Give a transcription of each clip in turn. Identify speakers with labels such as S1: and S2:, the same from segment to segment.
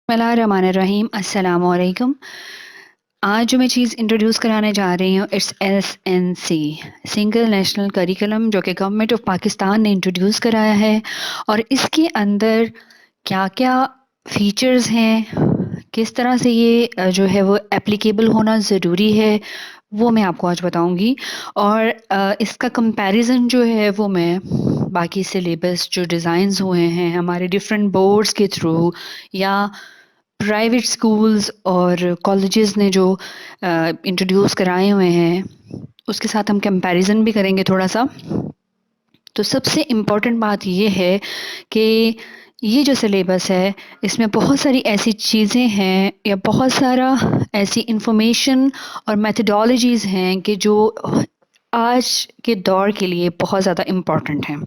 S1: बिस्मिल्लाहिर्रहमानिर्रहीम अस्सलामु अलैकुम। आज जो मैं चीज़ इंट्रोड्यूस कराने जा रही हूँ it's SNC, single national curriculum, जो कि गवर्नमेंट ऑफ पाकिस्तान ने इंट्रोड्यूस कराया है। और इसके अंदर क्या क्या फीचर्स हैं, किस तरह से ये जो है वो एप्लीकेबल होना ज़रूरी है, वो मैं आपको आज बताऊंगी। और इसका कंपैरिजन जो है वो मैं बाकी सिलेबस जो डिज़ाइंस हुए हैं हमारे डिफरेंट बोर्ड्स के थ्रू या प्राइवेट स्कूल्स और कॉलेजेस ने जो इंट्रोड्यूस कराए हुए हैं उसके साथ हम कंपैरिजन भी करेंगे थोड़ा सा। तो सबसे इम्पोर्टेंट बात ये है कि ये जो सिलेबस है इसमें बहुत सारी ऐसी चीज़ें हैं या बहुत सारा ऐसी इंफॉर्मेशन और मेथडोलॉजीज़ हैं कि जो आज के दौर के लिए बहुत ज़्यादा इम्पोर्टेंट हैं।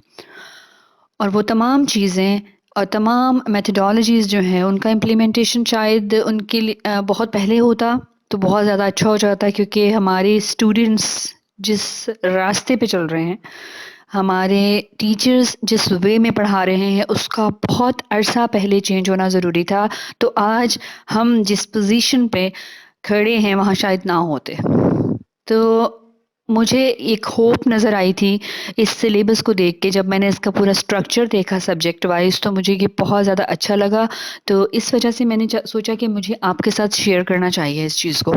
S1: और वो तमाम चीज़ें और तमाम मेथडोलॉजीज़ जो हैं उनका इम्प्लीमेंटेशन शायद उनके लिए बहुत पहले होता तो बहुत ज़्यादा अच्छा हो जाता, क्योंकि हमारे स्टूडेंट्स जिस रास्ते पे चल रहे हैं, हमारे टीचर्स जिस वे में पढ़ा रहे हैं उसका बहुत अरसा पहले चेंज होना ज़रूरी था। तो आज हम जिस पोजीशन पे खड़े हैं वहाँ शायद ना होते। तो मुझे एक होप नज़र आई थी इस सिलेबस को देख के। जब मैंने इसका पूरा स्ट्रक्चर देखा सब्जेक्ट वाइज तो मुझे ये बहुत ज़्यादा अच्छा लगा। तो इस वजह से मैंने सोचा कि मुझे आपके साथ शेयर करना चाहिए इस चीज़ को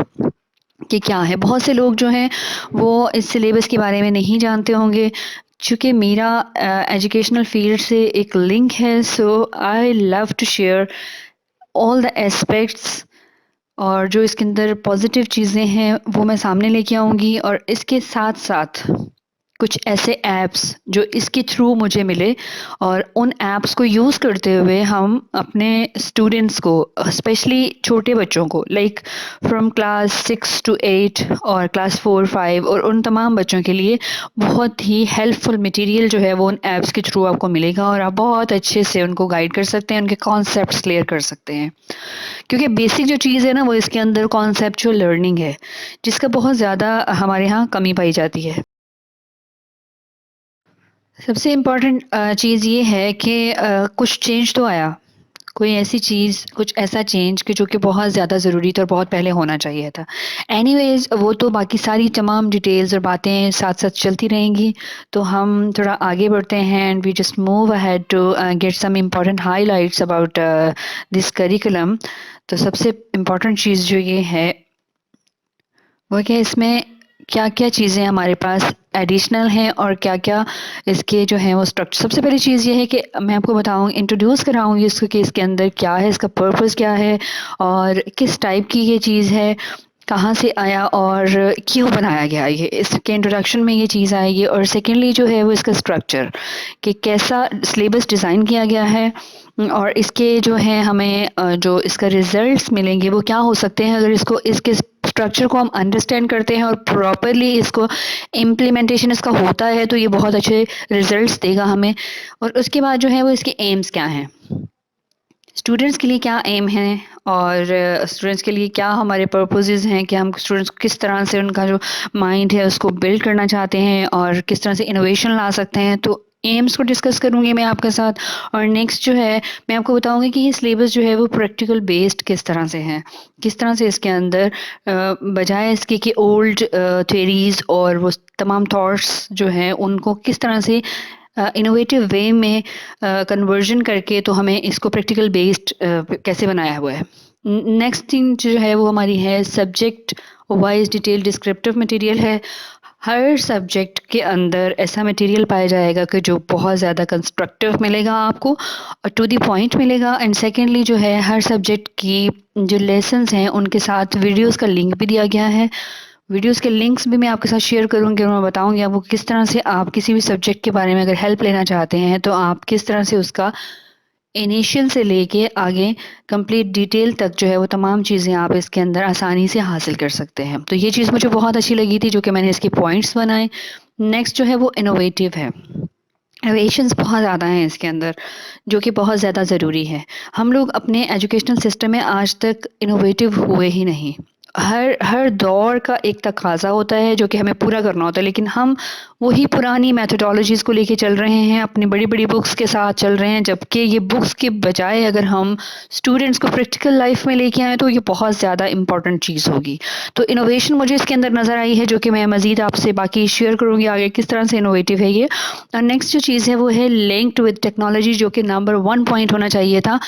S1: कि क्या है। बहुत से लोग जो हैं वो इस सिलेबस के बारे में नहीं जानते होंगे। चूँकि मेरा एजुकेशनल फील्ड से एक लिंक है, so I love to share all the aspects. और जो इसके अंदर पॉजिटिव चीज़ें हैं वो मैं सामने लेके आऊँगी, और इसके साथ साथ कुछ ऐसे ऐप्स जो इसके थ्रू मुझे मिले, और उन ऐप्स को यूज़ करते हुए हम अपने स्टूडेंट्स को, स्पेशली छोटे बच्चों को, लाइक फ्रॉम क्लास 6 to 8 और क्लास 4 5 और उन तमाम बच्चों के लिए बहुत ही हेल्पफुल मटेरियल जो है वो उन ऐप्स के थ्रू आपको मिलेगा, और आप बहुत अच्छे से उनको गाइड कर सकते हैं, उनके कॉन्सेप्ट्स क्लियर कर सकते हैं। क्योंकि बेसिक जो चीज़ है ना वो इसके अंदर कॉन्सेप्चुअल लर्निंग है, जिसका बहुत ज़्यादा हमारे यहाँ कमी पाई जाती है। सबसे इम्पोर्टेंट चीज़ ये है कि कुछ चेंज तो आया, कोई ऐसी चीज़, कुछ ऐसा चेंज कि जो कि बहुत ज़्यादा ज़रूरी था और बहुत पहले होना चाहिए था। एनीवेज़ वो तो बाकी सारी तमाम डिटेल्स और बातें साथ-साथ चलती रहेंगी। तो हम थोड़ा आगे बढ़ते हैं and we just move ahead to get some important highlights about this curriculum. तो सबसे इम्पोर्टेंट चीज़ जो ये है वो क्या, इसमें क्या-क्या चीज़ें हमारे पास एडिशनल हैं और क्या-क्या इसके जो हैं वो स्ट्रक्चर। सबसे पहली चीज़ ये है कि मैं आपको बताऊँ, इंट्रोड्यूस कराऊँगी इसको कि इसके अंदर क्या है, इसका पर्पस क्या है और किस टाइप की ये चीज़ है, कहाँ से आया और क्यों बनाया गया। ये इसके इंट्रोडक्शन में ये चीज़ आएगी। और सेकेंडली जो है वो इसका स्ट्रक्चर, कि कैसा सिलेबस डिज़ाइन किया गया है, और इसके जो हैं हमें जो इसका रिज़ल्ट्स मिलेंगे वो क्या हो सकते हैं अगर इसको, इसके स्ट्रक्चर को हम अंडरस्टैंड करते हैं और प्रॉपरली इसको इम्प्लीमेंटेशन इसका होता है तो ये बहुत अच्छे रिजल्ट्स देगा हमें। और उसके बाद जो है वो इसके एम्स क्या हैं, स्टूडेंट्स के लिए क्या एम है, और स्टूडेंट्स के लिए क्या हमारे पर्पसेस हैं, कि हम स्टूडेंट्स को किस तरह से उनका जो माइंड है उसको बिल्ड करना चाहते हैं और किस तरह से इनोवेशन ला सकते हैं। तो एम्स को डिस्कस करूँगी मैं आपके साथ। और नेक्स्ट जो है मैं आपको बताऊँगी कि ये सिलेबस जो है वो प्रैक्टिकल बेस्ड किस तरह से है, किस तरह से इसके अंदर बजाय इसके कि ओल्ड थ्योरीज और वो तमाम थॉट्स जो हैं उनको किस तरह से इनोवेटिव वे में कन्वर्जन करके तो हमें इसको प्रैक्टिकल बेस्ड कैसे बनाया हुआ है। नेक्स्ट थिंग जो है वो हमारी है subject wise detail descriptive material है। हर सब्जेक्ट के अंदर ऐसा मटेरियल पाया जाएगा कि जो बहुत ज़्यादा कंस्ट्रक्टिव मिलेगा आपको और टू द पॉइंट मिलेगा। एंड सेकेंडली जो है हर सब्जेक्ट की जो लेसन्स हैं उनके साथ वीडियोस का लिंक भी दिया गया है। वीडियोस के लिंक्स भी मैं आपके साथ शेयर करूँगी और मैं बताऊँगी आपको किस तरह से आप किसी भी सब्जेक्ट के बारे में अगर हेल्प लेना चाहते हैं तो आप किस तरह से उसका इनिशियल से लेके आगे कंप्लीट डिटेल तक जो है वो तमाम चीज़ें आप इसके अंदर आसानी से हासिल कर सकते हैं। तो ये चीज़ मुझे बहुत अच्छी लगी थी जो कि मैंने इसके पॉइंट्स बनाए। नेक्स्ट जो है वो इनोवेटिव है। इनोवेशंस बहुत ज़्यादा हैं इसके अंदर जो कि बहुत ज़्यादा ज़रूरी है। हम लोग अपने एजुकेशनल सिस्टम में आज तक इनोवेटिव हुए ही नहीं। हर हर दौर का एक तकाज़ा होता है जो कि हमें पूरा करना होता है, लेकिन हम वही पुरानी मेथोडोलॉजीज़ को लेके चल रहे हैं, अपनी बड़ी-बड़ी बुक्स के साथ चल रहे हैं, जबकि ये बुक्स के बजाय अगर हम स्टूडेंट्स को प्रैक्टिकल लाइफ़ में लेके आएँ तो ये बहुत ज़्यादा इम्पोर्टेंट चीज़ होगी। तो इनोवेशन मुझे इसके अंदर नज़र आई है, जो कि मैं मज़ीद आपसे बाकी शेयर करूँगी आगे किस तरह से इनोवेटिव है ये। और नेक्स्ट जो चीज़ है वो है लिंक्ड विद टेक्नोलॉजी, जो कि नंबर 1 पॉइंट होना चाहिए था।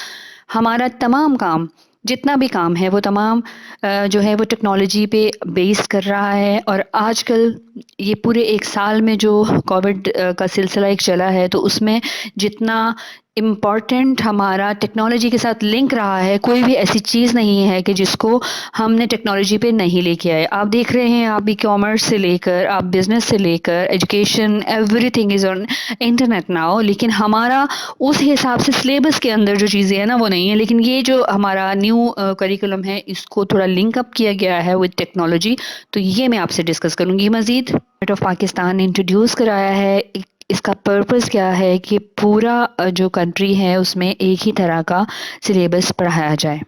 S1: हमारा तमाम काम, जितना भी काम है वो तमाम जो है वो टेक्नोलॉजी पे बेस कर रहा है। और आजकल ये पूरे 1 साल में जो कोविड का सिलसिला एक चला है, तो उसमें जितना इम्पोर्टेंट हमारा टेक्नोलॉजी के साथ लिंक रहा है, कोई भी ऐसी चीज़ नहीं है कि जिसको हमने टेक्नोलॉजी पे नहीं लेके आए। आप देख रहे हैं, आप ई-कॉमर्स से लेकर, आप बिज़नेस से लेकर, education, everything is on internet now. लेकिन हमारा उस हिसाब से सिलेबस के अंदर जो चीज़ें हैं ना वो नहीं है। लेकिन ये जो हमारा न्यू करिकुलम है, इसको थोड़ा लिंक अप किया गया है विद टेक्नोलॉजी, तो ये मैं आपसे डिस्कस करूँगी मज़ीद। गवर्नमेंट ऑफ पाकिस्तान ने इंट्रोड्यूस कराया है। इसका पर्पस क्या है कि पूरा जो कंट्री है उसमें एक ही तरह का सिलेबस पढ़ाया जाए,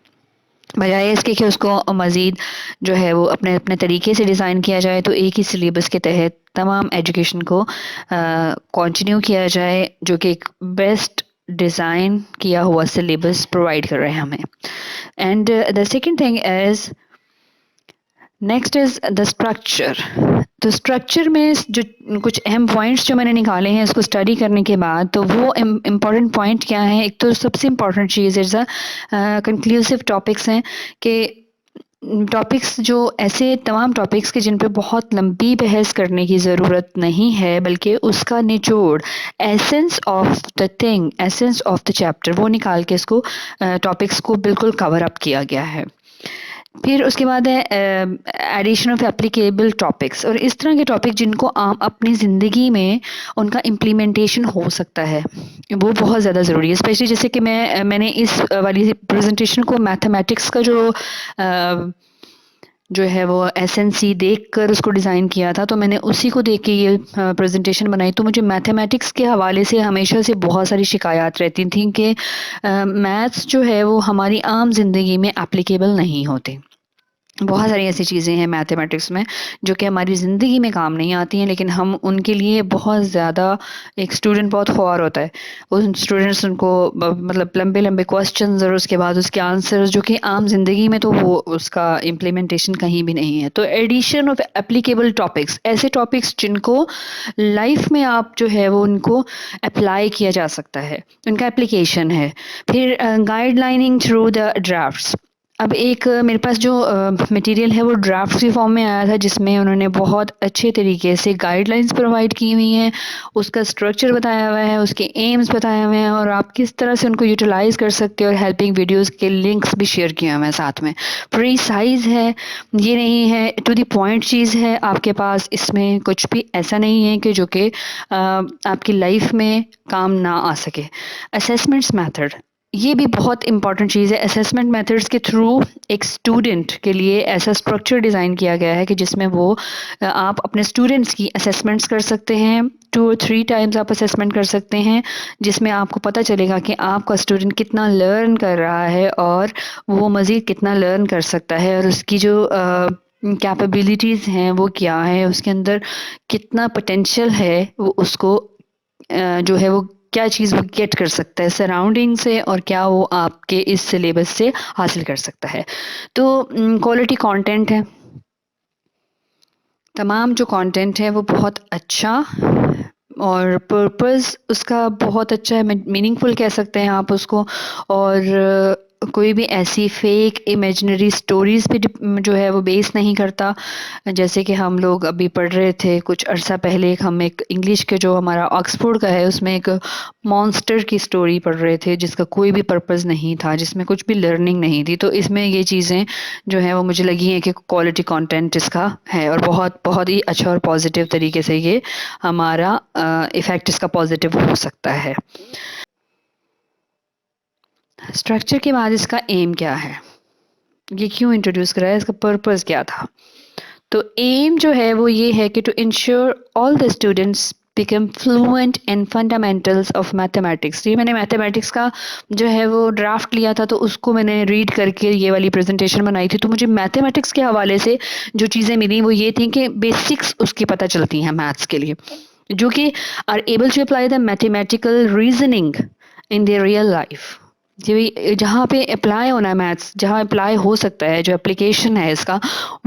S1: बजाय इसके कि उसको मज़ीद जो है वो अपने अपने तरीके से डिज़ाइन किया जाए। तो एक ही सिलेबस के तहत तमाम एजुकेशन को कंटिन्यू किया जाए, जो कि एक बेस्ट डिज़ाइन किया हुआ सिलेबस प्रोवाइड कर रहे हैं हमें। And the second thing is, next is the structure. तो स्ट्रक्चर में जो कुछ अहम पॉइंट्स जो मैंने निकाले हैं इसको स्टडी करने के बाद, तो वो इम्पॉर्टेंट पॉइंट क्या है। एक तो सबसे important cheese is conclusive topics हैं, कि टॉपिक्स जो ऐसे तमाम टॉपिक्स के जिन पे बहुत लंबी बहस करने की ज़रूरत नहीं है, बल्कि उसका निचोड़, essence of the thing, essence of the chapter, वो निकाल के इसको टॉपिक्स को बिल्कुल कवर अप किया गया है। फिर उसके बाद है एडिशन ऑफ एप्लीकेबल टॉपिक्स, और इस तरह के टॉपिक जिनको आम अपनी ज़िंदगी में उनका इम्प्लीमेंटेशन हो सकता है, वो बहुत ज़्यादा ज़रूरी है। स्पेशली जैसे कि मैंने इस वाली प्रेजेंटेशन को मैथमेटिक्स का जो है वो एसएनसी देख कर उसको डिज़ाइन किया था, तो मैंने उसी को देख के ये प्रेजेंटेशन बनाई। तो मुझे मैथमेटिक्स के हवाले से हमेशा से बहुत सारी शिकायत रहती थी कि मैथ्स जो है वो हमारी आम ज़िंदगी में एप्लीकेबल नहीं होते। बहुत सारी ऐसी चीज़ें हैं मैथमेटिक्स में जो कि हमारी ज़िंदगी में काम नहीं आती हैं, लेकिन हम उनके लिए बहुत ज़्यादा, एक स्टूडेंट बहुत ख्वार होता है, उन स्टूडेंट्स उनको मतलब लंबे लंबे क्वेश्चंस और उसके बाद उसके आंसर्स, जो कि आम ज़िंदगी में तो वो उसका इम्प्लीमेंटेशन कहीं भी नहीं है। तो एडिशन ऑफ एप्लीकेबल टॉपिक्स, ऐसे टॉपिक्स जिनको लाइफ में आप जो है वो उनको अप्लाई किया जा सकता है, उनका एप्लीकेशन है। फिर गाइडलाइनिंग थ्रू द ड्राफ्ट्स। अब एक मेरे पास जो मटेरियल है वो ड्राफ्ट की फॉर्म में आया था, जिसमें उन्होंने बहुत अच्छे तरीके से गाइडलाइंस प्रोवाइड की हुई हैं, उसका स्ट्रक्चर बताया हुआ है, उसके एम्स बताए हुए हैं, और आप किस तरह से उनको यूटिलाइज़ कर सकते हो, और हेल्पिंग वीडियोस के लिंक्स भी शेयर किए हुए हैं साथ में। प्रीसाइज है, ये नहीं है टू द पॉइंट चीज़ है आपके पास, इसमें कुछ भी ऐसा नहीं है कि जो कि आपकी लाइफ में काम ना आ सके। असेसमेंट्स मेथड, ये भी बहुत इंपॉर्टेंट चीज़ है। असेसमेंट मेथड्स के थ्रू एक स्टूडेंट के लिए ऐसा स्ट्रक्चर डिज़ाइन किया गया है कि जिसमें वो आप अपने स्टूडेंट्स की असेसमेंट्स कर सकते हैं, 2 और 3 टाइम्स आप असेसमेंट कर सकते हैं, जिसमें आपको पता चलेगा कि आपका स्टूडेंट कितना लर्न कर रहा है और वो मज़ीद कितना लर्न कर सकता है, और उसकी जो कैपेबिलिटीज़ हैं वो क्या है, उसके अंदर कितना पोटेंशियल है, वो उसको जो है वो क्या चीज़ वो गेट कर सकता है सराउंडिंग से, और क्या वो आपके इस सिलेबस से हासिल कर सकता है। तो क्वालिटी कंटेंट है, तमाम जो कंटेंट है वो बहुत अच्छा, और पर्पस उसका बहुत अच्छा है, मीनिंगफुल कह सकते हैं आप उसको। और कोई भी ऐसी फेक इमेजिनरी स्टोरीज़ पे जो है वो बेस नहीं करता। जैसे कि हम लोग अभी पढ़ रहे थे कुछ अरसा पहले, हम एक इंग्लिश के जो हमारा ऑक्सफोर्ड का है उसमें एक मॉन्स्टर की स्टोरी पढ़ रहे थे, जिसका कोई भी पर्पस नहीं था, जिसमें कुछ भी लर्निंग नहीं थी। तो इसमें ये चीज़ें जो है वो मुझे लगी हैं कि क्वालिटी कंटेंट इसका है, और बहुत बहुत ही अच्छा और पॉजिटिव तरीके से ये हमारा इफ़ेक्ट इसका पॉजिटिव हो सकता है। स्ट्रक्चर के बाद इसका एम क्या है, ये क्यों इंट्रोड्यूस करा है, इसका पर्पस क्या था। तो एम जो है वो ये है कि to ensure all the students become fluent in fundamentals of mathematics. ये मैंने मैथमेटिक्स का जो है वो ड्राफ्ट लिया था, तो उसको मैंने रीड करके ये वाली प्रेजेंटेशन बनाई थी। तो मुझे मैथमेटिक्स के हवाले से जो चीज़ें मिली वो ये थी कि बेसिक्स उसकी पता चलती हैं मैथ्स के लिए, जो कि are able to apply the mathematical reasoning in the real life. जी, जहाँ पे अप्लाई होना है मैथ्स, जहाँ अप्लाई हो सकता है, जो एप्लीकेशन है इसका,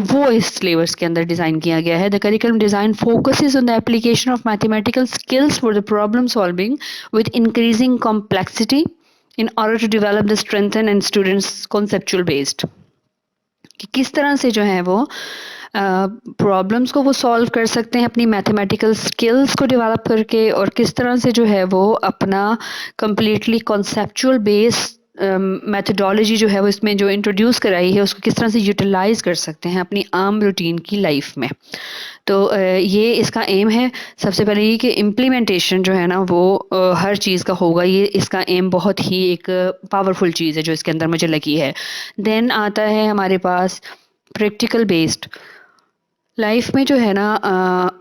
S1: वो इस सिलेबस के अंदर डिज़ाइन किया गया है। The curriculum design focuses on the application of mathematical skills for the problem solving with increasing complexity in order to develop the strengthen and students conceptual based, कि किस तरह से जो है वो प्रॉब्लम्स को वो सॉल्व कर सकते हैं अपनी मैथमेटिकल स्किल्स को डेवलप करके, और किस तरह से जो है वो अपना कंप्लीटली कॉन्सेप्चुअल बेस मेथडोलॉजी जो है वो इसमें जो इंट्रोड्यूस कराई है उसको किस तरह से यूटिलाइज कर सकते हैं अपनी आम रूटीन की लाइफ में। तो ये इसका एम है। सबसे पहले ये कि इम्प्लीमेंटेशन जो है ना वो हर चीज़ का होगा, ये इसका एम बहुत ही एक पावरफुल चीज़ है जो इसके अंदर मुझे लगी है। देन आता है हमारे पास प्रैक्टिकल बेस्ड। लाइफ में जो है ना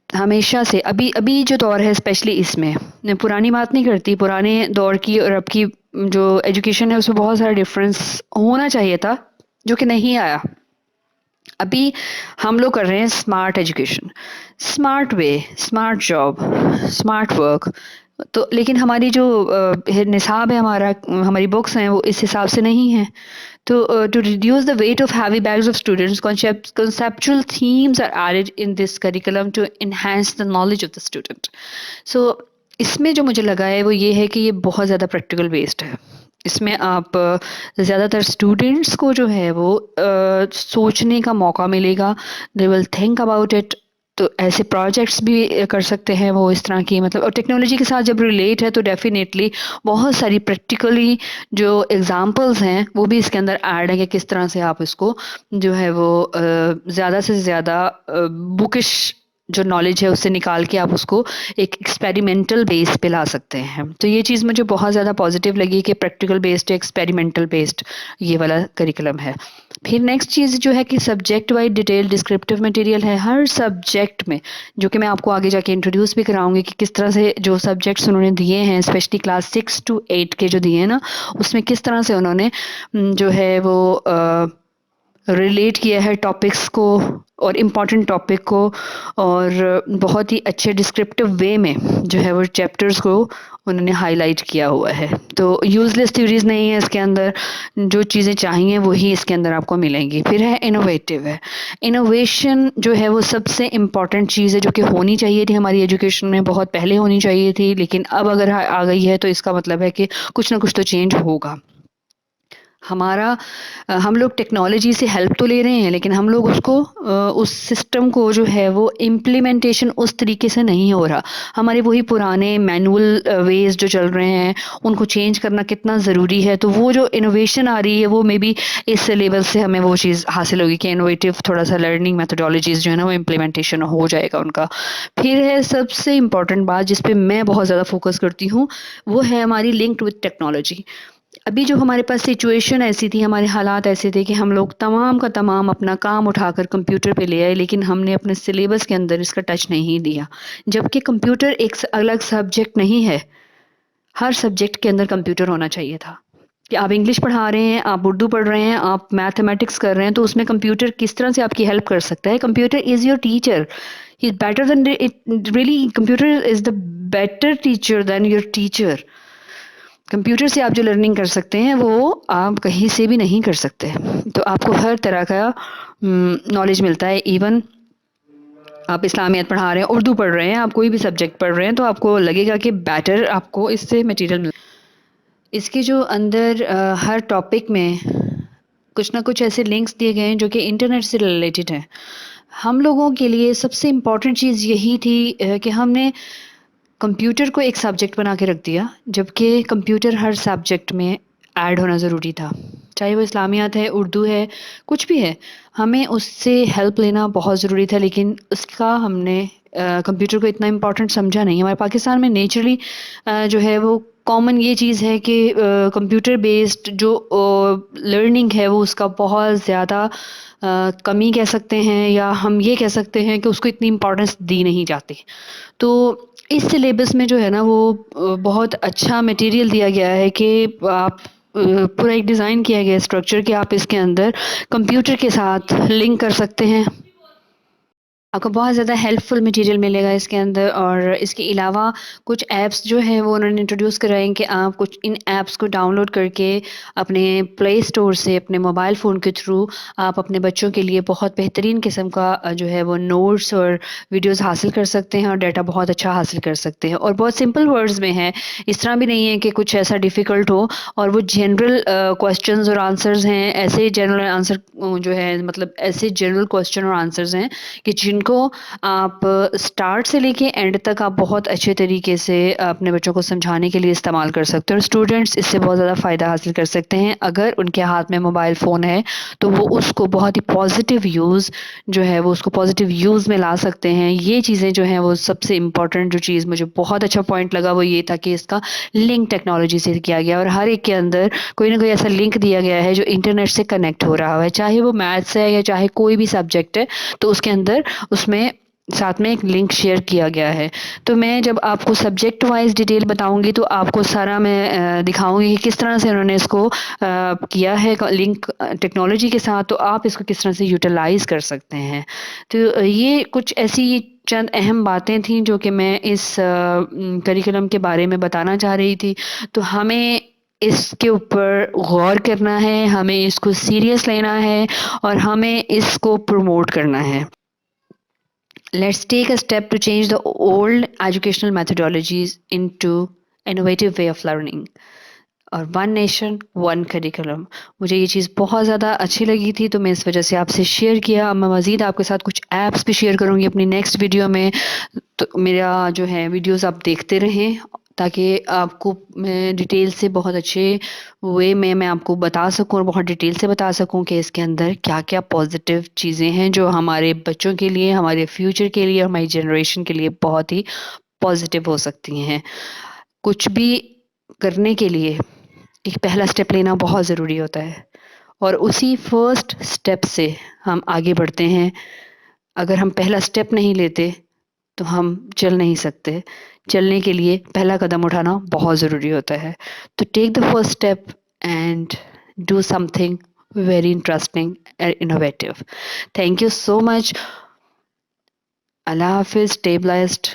S1: हमेशा से अभी अभी जो दौर है स्पेशली इसमें, मैं पुरानी बात नहीं करती, पुराने दौर की और अब की जो एजुकेशन है उसमें बहुत सारा डिफरेंस होना चाहिए था जो कि नहीं आया। अभी हम लोग कर रहे हैं smart education, smart way, smart job, smart work. तो लेकिन हमारी जो निसाब है, हमारा हमारी बुक्स हैं वो इस हिसाब से नहीं है। तो to reduce the weight of heavy bags of students, conceptual themes are added in this curriculum to enhance the knowledge of the student. So इसमें जो मुझे लगा है वो ये है कि ये बहुत ज़्यादा प्रैक्टिकल बेस्ड है। इसमें आप ज़्यादातर स्टूडेंट्स को जो है वो सोचने का मौका मिलेगा, they will think about it. तो ऐसे प्रोजेक्ट्स भी कर सकते हैं वो इस तरह की, मतलब और टेक्नोलॉजी के साथ जब रिलेट है तो डेफिनेटली बहुत सारी प्रैक्टिकली जो एग्जांपल्स हैं वो भी इसके अंदर ऐड है कि किस तरह से आप इसको जो है वो ज़्यादा से ज़्यादा बुकिश जो नॉलेज है उससे निकाल के आप उसको एक एक्सपेरिमेंटल बेस पे ला सकते हैं। तो ये चीज़ मुझे बहुत ज़्यादा पॉजिटिव लगी कि प्रैक्टिकल बेस्ड, एक्सपेरिमेंटल बेस्ड ये वाला करिकुलम है। फिर नेक्स्ट चीज़ जो है कि subject wise detail descriptive material है हर सब्जेक्ट में, जो कि मैं आपको आगे जाके इंट्रोड्यूस भी कराऊंगी कि किस तरह से जो सब्जेक्ट्स उन्होंने दिए हैं स्पेशली क्लास 6 to 8 के जो दिए हैं ना, उसमें किस तरह से उन्होंने जो है वो रिलेट किया है टॉपिक्स को और इम्पॉर्टेंट टॉपिक को, और बहुत ही अच्छे डिस्क्रिप्टिव वे में जो है वो चैप्टर्स को उन्होंने हाईलाइट किया हुआ है। तो यूजलेस थ्योरीज नहीं है इसके अंदर, जो चीज़ें चाहिए वही इसके अंदर आपको मिलेंगी। फिर है इनोवेटिव है। इनोवेशन जो है वो सबसे इम्पॉर्टेंट चीज़ है जो कि होनी चाहिए थी हमारी एजुकेशन में, बहुत पहले होनी चाहिए थी, लेकिन अब अगर आ गई है तो इसका मतलब है कि कुछ ना कुछ तो चेंज होगा। हमारा हम लोग टेक्नोलॉजी से हेल्प तो ले रहे हैं लेकिन हम लोग उसको उस सिस्टम को जो है वो इम्प्लीमेंटेशन उस तरीके से नहीं हो रहा। हमारे वही पुराने मैनुअल वेज जो चल रहे हैं उनको चेंज करना कितना ज़रूरी है। तो वो जो इनोवेशन आ रही है वो मे बी इस लेवल से हमें वो चीज़ हासिल होगी कि इनोवेटिव थोड़ा सा लर्निंग मेथोडोलॉजीज़ जो है ना वो इम्प्लीमेंटेशन हो जाएगा उनका। फिर है सबसे इम्पॉर्टेंट बात जिस पे मैं बहुत ज़्यादा फोकस करती हूँ, वो है हमारी लिंक्ड विद टेक्नोलॉजी। अभी जो हमारे पास सिचुएशन ऐसी थी, हमारे हालात ऐसे थे कि हम लोग तमाम का तमाम अपना काम उठाकर कंप्यूटर पे ले आए, लेकिन हमने अपने सिलेबस के अंदर इसका टच नहीं दिया। जबकि कंप्यूटर एक अलग सब्जेक्ट नहीं है, हर सब्जेक्ट के अंदर कंप्यूटर होना चाहिए था। कि आप इंग्लिश पढ़ा रहे हैं, आप उर्दू पढ़ रहे हैं, आप मैथमेटिक्स कर रहे हैं, तो उसमें कंप्यूटर किस तरह से आपकी हेल्प कर सकता है। Computer is your teacher, he is better than it, really computer is the better teacher than your teacher. Computer से आप जो लर्निंग कर सकते हैं वो आप कहीं से भी नहीं कर सकते। तो आपको हर तरह का नॉलेज मिलता है। इवन आप इस्लामियत पढ़ा रहे हैं, उर्दू पढ़ रहे हैं, आप कोई भी सब्जेक्ट पढ़ रहे हैं, तो आपको लगेगा कि बेटर आपको इससे मटेरियल मिल। इसके जो अंदर हर टॉपिक में कुछ ना कुछ ऐसे लिंक्स दिए गए हैं जो कि इंटरनेट से रिलेटेड हैं। हम लोगों के लिए सबसे इम्पॉर्टेंट चीज़ यही थी कि हमने कंप्यूटर को एक सब्जेक्ट बना के रख दिया, जबकि कंप्यूटर हर सब्जेक्ट में ऐड होना ज़रूरी था। चाहे वो इस्लामियात है, उर्दू है, कुछ भी है, हमें उससे हेल्प लेना बहुत ज़रूरी था। लेकिन उसका हमने कंप्यूटर को इतना इम्पोर्टेंट समझा नहीं। हमारे पाकिस्तान में नेचुरली जो है वो कॉमन ये चीज़ है कि कंप्यूटर बेस्ड जो लर्निंग है वो उसका बहुत ज़्यादा कमी कह सकते हैं, या हम ये कह सकते हैं कि उसको इतनी इम्पोर्टेंस दी नहीं जाती। तो इस सिलेबस में जो है ना वो बहुत अच्छा मटेरियल दिया गया है कि आप पूरा एक डिज़ाइन किया गया है स्ट्रक्चर कि आप इसके अंदर कंप्यूटर के साथ लिंक कर सकते हैं। आपको बहुत ज़्यादा हेल्पफुल मटेरियल मिलेगा इसके अंदर, और इसके अलावा कुछ ऐप्स जो हैं वो उन्होंने इंट्रोड्यूस कराए हैं कि आप कुछ इन ऐप्स को डाउनलोड करके अपने प्ले स्टोर से अपने मोबाइल फ़ोन के थ्रू आप अपने बच्चों के लिए बहुत बेहतरीन किस्म का जो है वो नोट्स और वीडियोस हासिल कर सकते हैं और डाटा बहुत अच्छा हासिल कर सकते हैं, और बहुत सिंपल वर्ड्स में है। इस तरह भी नहीं है कि कुछ ऐसा डिफ़िकल्ट हो, और वो जनरल क्वेश्चंस और आंसर्स हैं, ऐसे जनरल आंसर जो है मतलब ऐसे जनरल क्वेश्चन और आंसर्स हैं कि जिनको आप स्टार्ट से लेके एंड तक आप बहुत अच्छे तरीके से अपने बच्चों को समझाने के लिए इस्तेमाल कर सकते हो, और स्टूडेंट्स इससे बहुत ज़्यादा फ़ायदा हासिल कर सकते हैं। अगर उनके हाथ में मोबाइल फ़ोन है तो वो उसको बहुत ही पॉजिटिव यूज़ जो है वो उसको पॉजिटिव यूज़ में ला सकते हैं। ये चीज़ें जो हैं वो सबसे इम्पॉर्टेंट जो चीज़ मुझे बहुत अच्छा पॉइंट लगा वो ये था कि इसका लिंक टेक्नोलॉजी से किया गया, और हर एक के अंदर कोई ना कोई ऐसा लिंक दिया गया है जो इंटरनेट से कनेक्ट हो रहा है, चाहे वो मैथ्स है या चाहे कोई भी सब्जेक्ट है, तो उसके अंदर उसमें साथ में एक लिंक शेयर किया गया है। तो मैं जब आपको सब्जेक्ट वाइज़ डिटेल बताऊँगी तो आपको सारा मैं दिखाऊँगी कि किस तरह से उन्होंने इसको किया है लिंक टेक्नोलॉजी के साथ, तो आप इसको किस तरह से यूटिलाइज़ कर सकते हैं। तो ये कुछ ऐसी चंद अहम बातें थीं जो कि मैं इस करिकुलम के बारे में बताना चाह रही थी। तो हमें इसके ऊपर गौर करना है, हमें इसको सीरियस लेना है और हमें इसको प्रमोट करना है। Let's take a step to change the old educational methodologies into innovative way of learning. और वन नेशन वन करिकुलम, मुझे ये चीज़ बहुत ज़्यादा अच्छी लगी थी तो मैं इस वजह से आपसे शेयर किया। अब मैं मज़ीद आपके साथ कुछ ऐप्स भी शेयर करूँगी अपनी नेक्स्ट वीडियो में, तो मेरा जो है वीडियोस आप देखते रहें ताकि आपको मैं डिटेल से बहुत अच्छे वे में मैं आपको बता सकूं और बहुत डिटेल से बता सकूं कि इसके अंदर क्या-क्या पॉजिटिव चीज़ें हैं जो हमारे बच्चों के लिए, हमारे फ्यूचर के लिए, हमारी जनरेशन के लिए बहुत ही पॉजिटिव हो सकती हैं। कुछ भी करने के लिए एक पहला स्टेप लेना बहुत ज़रूरी होता है, और उसी फर्स्ट स्टेप से हम आगे बढ़ते हैं। अगर हम पहला स्टेप नहीं लेते तो हम चल नहीं सकते। चलने के लिए पहला कदम उठाना बहुत ज़रूरी होता है। तो take the first step and do something very interesting and innovative. Thank you so much. अल्लाह हाफ़िज़, स्टे ब्लेस्ड।